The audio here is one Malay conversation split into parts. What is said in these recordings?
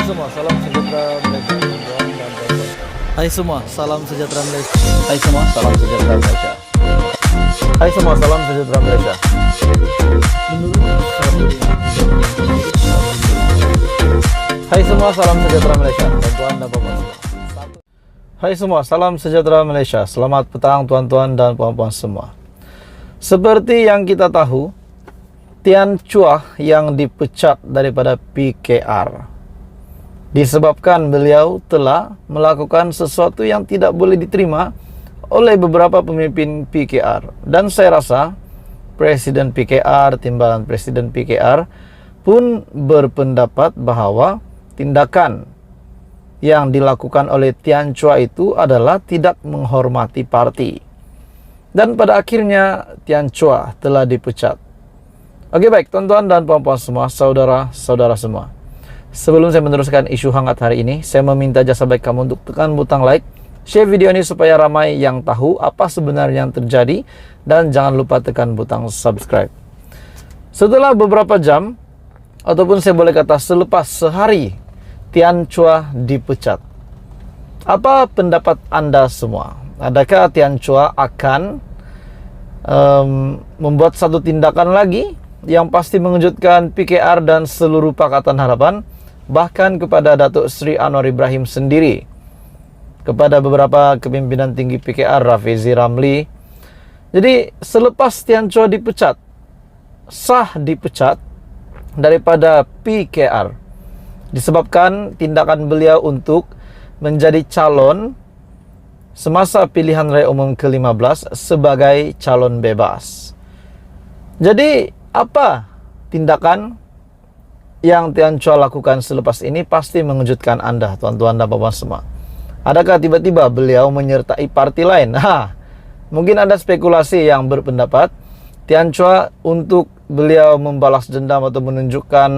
semua, salam sejahtera Malaysia. Hai semua, salam sejahtera Malaysia. Hai semua, salam sejahtera Malaysia. Hai semua, salam sejahtera Malaysia. Hai semua, salam sejahtera Malaysia. Tuan-tuan dan puan-puan semua. Hai semua, salam sejahtera Malaysia. Selamat petang tuan-tuan dan puan-puan semua. Seperti yang kita tahu, Tian Chua yang dipecat daripada PKR disebabkan beliau telah melakukan sesuatu yang tidak boleh diterima oleh beberapa pemimpin PKR. Dan saya rasa Presiden PKR, timbalan Presiden PKR pun berpendapat bahawa tindakan yang dilakukan oleh Tian Chua itu adalah tidak menghormati parti. Dan pada akhirnya Tian Chua telah dipecat. Oke, baik tuan-tuan dan puan-puan semua, saudara-saudara semua. Sebelum saya meneruskan isu hangat hari ini, saya meminta jasa baik kamu untuk tekan butang like, share video ini supaya ramai yang tahu apa sebenarnya yang terjadi, dan jangan lupa tekan butang subscribe. Setelah beberapa jam, ataupun saya boleh kata selepas sehari, Tian Chua dipecat. Apa pendapat Anda semua? Adakah Tian Chua akan membuat satu tindakan lagi yang pasti mengejutkan PKR dan seluruh Pakatan Harapan, bahkan kepada Datuk Seri Anwar Ibrahim sendiri, kepada beberapa kepimpinan tinggi PKR, Rafizi Ramli. Jadi selepas Tian Chua dipecat, sah dipecat daripada PKR disebabkan tindakan beliau untuk menjadi calon semasa pilihan raya umum ke-15 sebagai calon bebas. Jadi apa tindakan yang Tian Chua lakukan selepas ini pasti mengejutkan Anda, tuan-tuan dan puan-puan semua. Adakah tiba-tiba beliau menyertai parti lain? Mungkin ada spekulasi yang berpendapat Tian Chua untuk beliau membalas dendam atau menunjukkan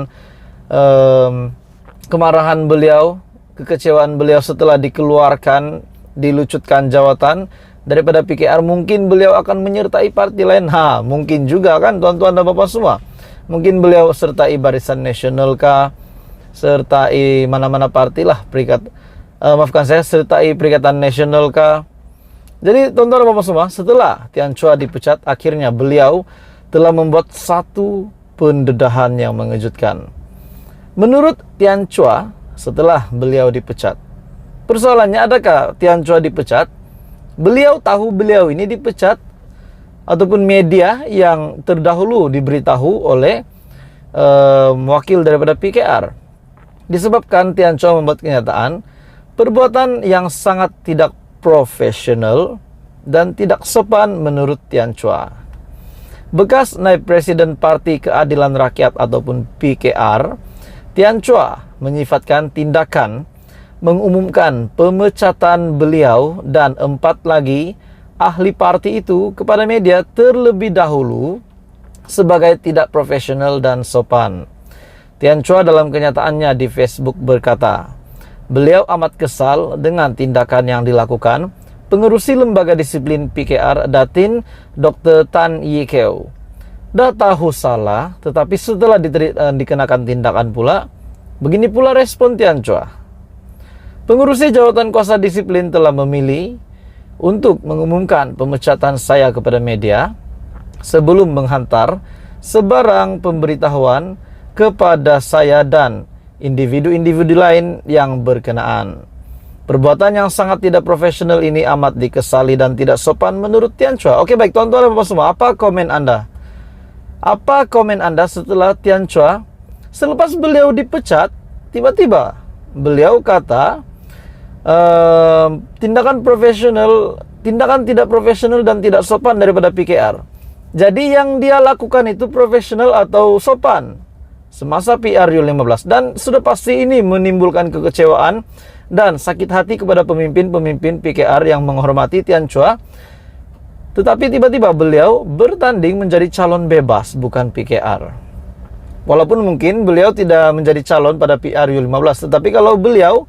kemarahan beliau, kekecewaan beliau setelah dikeluarkan, dilucutkan jawatan daripada PKR, mungkin beliau akan menyertai parti lain. Mungkin juga kan tuan-tuan dan bapak semua. Mungkin beliau sertai Barisan Nasional kah, sertai mana-mana parti lah, sertai Perikatan Nasional kah. Jadi tuan-tuan dan bapak semua, setelah Tian Chua dipecat, akhirnya beliau telah membuat satu pendedahan yang mengejutkan. Menurut Tian Chua, setelah beliau dipecat, persoalannya adakah Tian Chua dipecat? Beliau tahu beliau ini dipecat, ataupun media yang terdahulu diberitahu oleh wakil daripada PKR. Disebabkan Tian Chua membuat kenyataan perbuatan yang sangat tidak profesional dan tidak sopan menurut Tian Chua. Bekas naib Presiden Parti Keadilan Rakyat ataupun PKR, Tian Chua menyifatkan tindakan mengumumkan pemecatan beliau dan 4 lagi ahli parti itu kepada media terlebih dahulu sebagai tidak profesional dan sopan. Tian Chua dalam kenyataannya di Facebook berkata, beliau amat kesal dengan tindakan yang dilakukan pengerusi lembaga disiplin PKR Datin Dr. Tan Yee Keo. Dah tahu salah, tetapi setelah dikenakan tindakan pula, begini pula respon Tian Chua. Pengurusi jawatan kuasa disiplin telah memilih untuk mengumumkan pemecatan saya kepada media sebelum menghantar sebarang pemberitahuan kepada saya dan individu-individu lain yang berkenaan. Perbuatan yang sangat tidak profesional ini amat dikesali dan tidak sopan menurut Tian Chua. Oke, baik tuan-tuan dan puan semua, apa komen Anda? Apa komen Anda setelah Tian Chua, selepas beliau dipecat, tiba-tiba beliau kata tindakan tidak profesional dan tidak sopan daripada PKR. Jadi yang dia lakukan itu profesional atau sopan semasa PRU 15, dan sudah pasti ini menimbulkan kekecewaan dan sakit hati kepada pemimpin-pemimpin PKR yang menghormati Tian Chua. Tetapi tiba-tiba beliau bertanding menjadi calon bebas, bukan PKR. Walaupun mungkin beliau tidak menjadi calon pada PRU 15, tetapi kalau beliau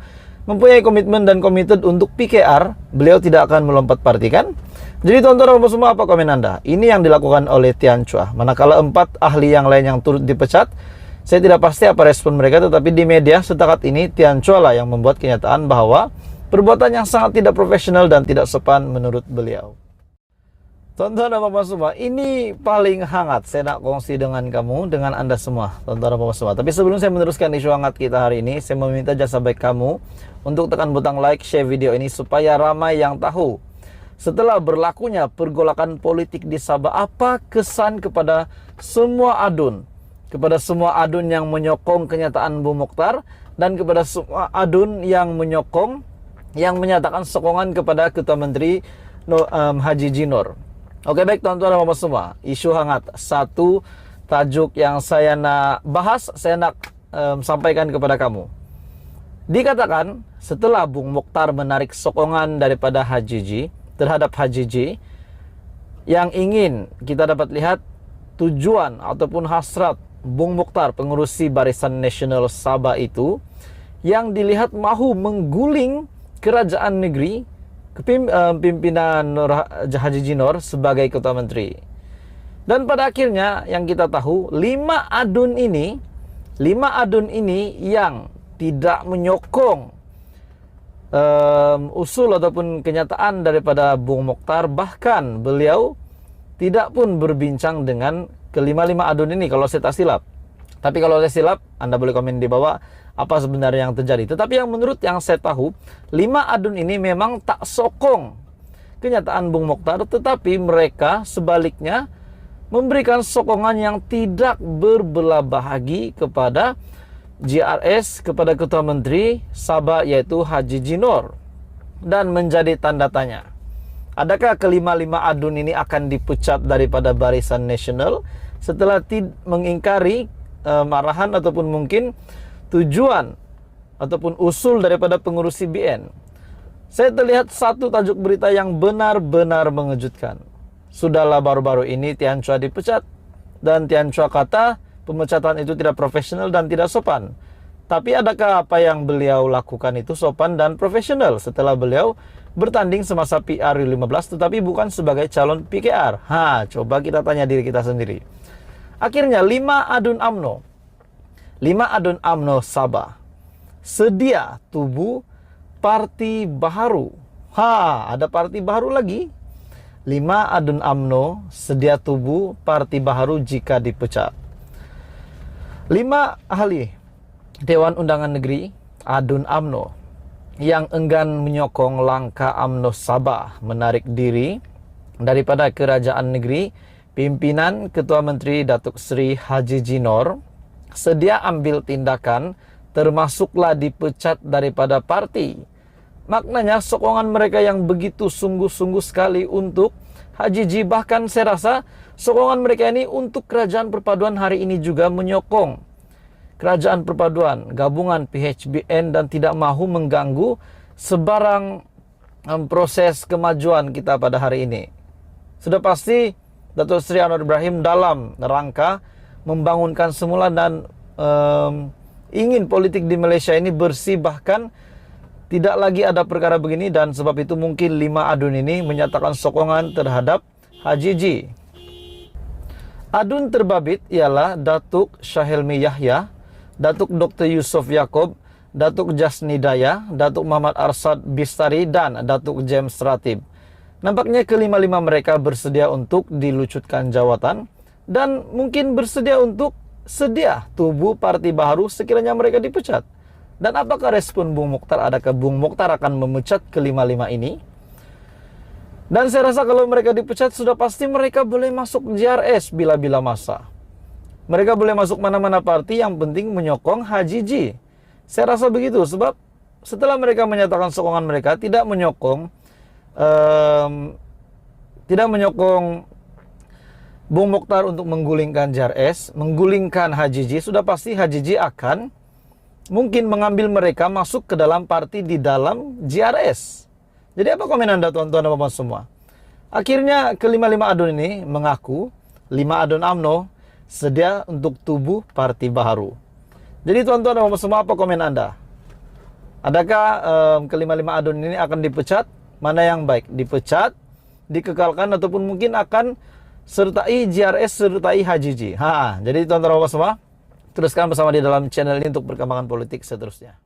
mempunyai komitmen dan komited untuk PKR, beliau tidak akan melompat parti kan? Jadi tuan-tuan dan semua, apa komen Anda? Ini yang dilakukan oleh Tian Chua. Manakala 4 ahli yang lain yang turut dipecat, Saya tidak pasti apa respon mereka, tetapi di media setakat ini Tian Chua lah yang membuat kenyataan bahwa perbuatan yang sangat tidak profesional dan tidak sopan menurut beliau. Tonton dan Bapak semua, ini paling hangat saya nak kongsi dengan kamu, dengan Anda semua, tonton dan Bapak semua. Tapi sebelum saya meneruskan isu hangat kita hari ini, saya meminta jasa baik kamu untuk tekan butang like, share video ini supaya ramai yang tahu. Setelah berlakunya pergolakan politik di Sabah, apa kesan kepada semua adun? Kepada semua adun yang menyokong kenyataan Bu Mokhtar dan kepada semua adun yang menyokong, yang menyatakan sokongan kepada Ketua Menteri Haji Jinor. Oke baik tuan-tuan dan bapak semua, isu hangat. Satu tajuk yang saya nak bahas, saya nak sampaikan kepada kamu. Dikatakan setelah Bung Mokhtar menarik sokongan daripada Haji Ji terhadap Haji Ji, yang ingin kita dapat lihat tujuan ataupun hasrat Bung Mokhtar, pengurusi Barisan Nasional Sabah itu, yang dilihat mahu mengguling kerajaan negeri, pimpinan Haji Jinor sebagai Ketua Menteri. Dan pada akhirnya yang kita tahu, 5 adun ini yang tidak menyokong usul ataupun kenyataan daripada Bung Mokhtar, bahkan beliau tidak pun berbincang dengan kelima-lima adun ini kalau saya tak silap. Tapi kalau saya silap, Anda boleh komen di bawah apa sebenarnya yang terjadi. Tetapi yang menurut yang saya tahu, 5 adun ini memang tak sokong kenyataan Bung Mokhtar, tetapi mereka sebaliknya memberikan sokongan yang tidak berbelah bahagi kepada JRS, kepada Ketua Menteri Sabah yaitu Haji Jinor. Dan menjadi tanda tanya, adakah kelima-lima adun ini akan dipecat daripada Barisan Nasional setelah mengingkari arahan ataupun mungkin tujuan ataupun usul daripada pengurus CBN. Saya terlihat satu tajuk berita yang benar-benar mengejutkan. Sudahlah baru-baru ini Tian Chua dipecat, dan Tian Chua kata pemecatan itu tidak profesional dan tidak sopan. Tapi adakah apa yang beliau lakukan itu sopan dan profesional setelah beliau bertanding semasa PR15 tetapi bukan sebagai calon PKR? Coba kita tanya diri kita sendiri. Akhirnya 5 adun AMNO Sabah sedia tubuh parti baharu. Ada parti baharu lagi. 5 adun AMNO sedia tubuh parti baharu jika dipecat. 5 ahli Dewan Undangan Negeri adun AMNO yang enggan menyokong langkah AMNO Sabah menarik diri daripada kerajaan negeri, pimpinan Ketua Menteri Datuk Seri Haji Jinor sedia ambil tindakan, termasuklah dipecat daripada parti. Maknanya sokongan mereka yang begitu sungguh-sungguh sekali untuk Haji Ji, bahkan saya rasa sokongan mereka ini untuk Kerajaan Perpaduan hari ini juga menyokong Kerajaan Perpaduan, gabungan PHBN, dan tidak mahu mengganggu sebarang proses kemajuan kita pada hari ini. Sudah pasti Datuk Seri Anwar Ibrahim dalam rangka membangunkan semula dan ingin politik di Malaysia ini bersih, bahkan tidak lagi ada perkara begini, dan sebab itu mungkin 5 adun ini menyatakan sokongan terhadap Haji Ji. Adun terbabit ialah Datuk Syahilmi Yahya, Datuk Dr. Yusof Yaakob, Datuk Jasni Daya, Datuk Muhammad Arsad Bistari, dan Datuk James Ratib. Nampaknya kelima-lima mereka bersedia untuk dilucutkan jawatan dan mungkin bersedia untuk tubuh parti baru sekiranya mereka dipecat. Dan apakah respon Bung Mokhtar? Adakah Bung Mokhtar akan memecat kelima-lima ini? Dan saya rasa kalau mereka dipecat, sudah pasti mereka boleh masuk JRS bila-bila masa. Mereka boleh masuk mana-mana parti, yang penting menyokong Haji Ji. Saya rasa begitu, sebab setelah mereka menyatakan sokongan mereka tidak menyokong Bung Mokhtar untuk menggulingkan JRS, menggulingkan Haji Ji, sudah pasti Haji Ji akan mungkin mengambil mereka masuk ke dalam parti di dalam JRS. Jadi apa komen Anda tuan-tuan dan bapak semua? Akhirnya kelima-lima adun ini mengaku 5 adun AMNO sedia untuk tubuh parti baru. Jadi tuan-tuan dan bapak semua, apa komen Anda? Adakah kelima-lima adun ini akan dipecat? Mana yang baik? Dipecat, dikekalkan, ataupun mungkin akan sertai JRS, sertai Haji Ji? Jadi tuan-tuan dan bapak semua, Teruskan bersama di dalam channel ini untuk perkembangan politik seterusnya.